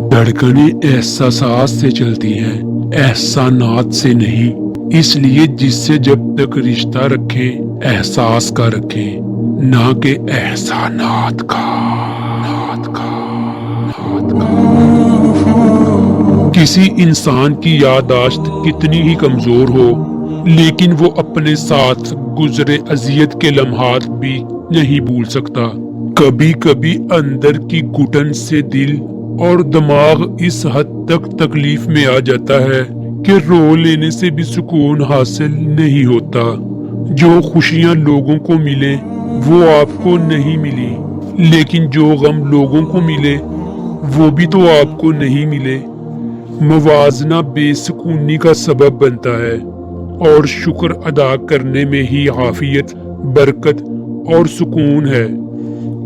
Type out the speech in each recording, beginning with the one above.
धड़कनें एहसासात से चलती हैं, एहसानात से नहीं। इसलिए जिससे जब तक रिश्ता रखें, एहसास का रखें, ना कि एहसानात का। किसी इंसान की याददाश्त कितनी ही कमजोर हो, लेकिन वो अपने साथ गुजरे अजियत के लम्हात भी नहीं भूल सकता। कभी कभी अंदर की घुटन से दिल और दिमाग इस हद तक तकलीफ में आ जाता है कि रो लेने से भी सुकून हासिल नहीं होता। जो खुशियां लोगों को मिले वो आपको नहीं मिली, लेकिन जो गम लोगों को मिले वो भी तो आपको नहीं मिले। मुवाजना बेसुकूनी का सबब बनता है और शुक्र अदा करने में ही आफियत, बरकत और सुकून है।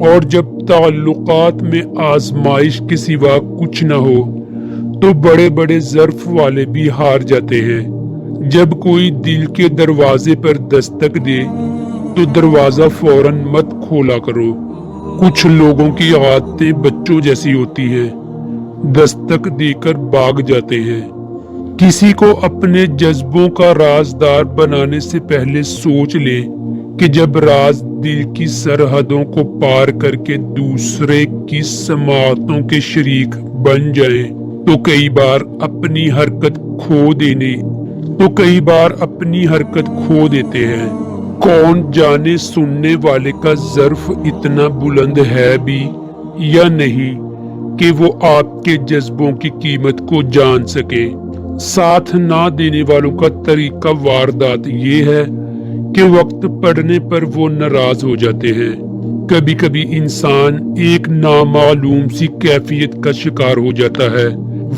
और जब ताल्लुकात में आजमाइश के सिवा कुछ न हो तो बड़े बड़े ज़र्फ वाले भी हार जाते हैं। जब कोई दिल के दरवाजे पर दस्तक दे तो दरवाजा फौरन मत खोला करो। कुछ लोगों की आदतें बच्चों जैसी होती है, दस्तक देकर भाग जाते हैं। किसी को अपने जज्बों का राजदार बनाने से पहले सोच ले कि जब राज दिल की सरहदों को पार करके दूसरे की समातों के शरीक बन जाए तो कई बार अपनी हरकत खो देते हैं। कौन जाने सुनने वाले का ज़र्फ इतना बुलंद है भी या नहीं कि वो आपके जज्बों की कीमत को जान सके। साथ ना देने वालों का तरीका वारदात ये है कि वक्त पड़ने पर वो नाराज हो जाते हैं। कभी कभी इंसान एक नामालूम सी कैफियत का शिकार हो जाता है।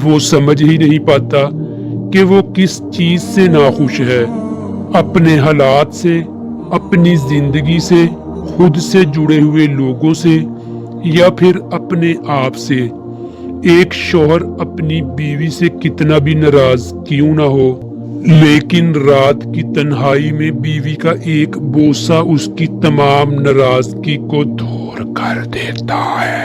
वो समझ ही नहीं पाता कि वो किस चीज से नाखुश है, अपने हालात से, अपनी जिंदगी से, खुद से जुड़े हुए लोगों से या फिर अपने आप से। एक शौहर अपनी बीवी से कितना भी नाराज क्यों ना हो, लेकिन रात की तन्हाई में बीवी का एक बोसा उसकी तमाम नाराजगी को दूर कर देता है।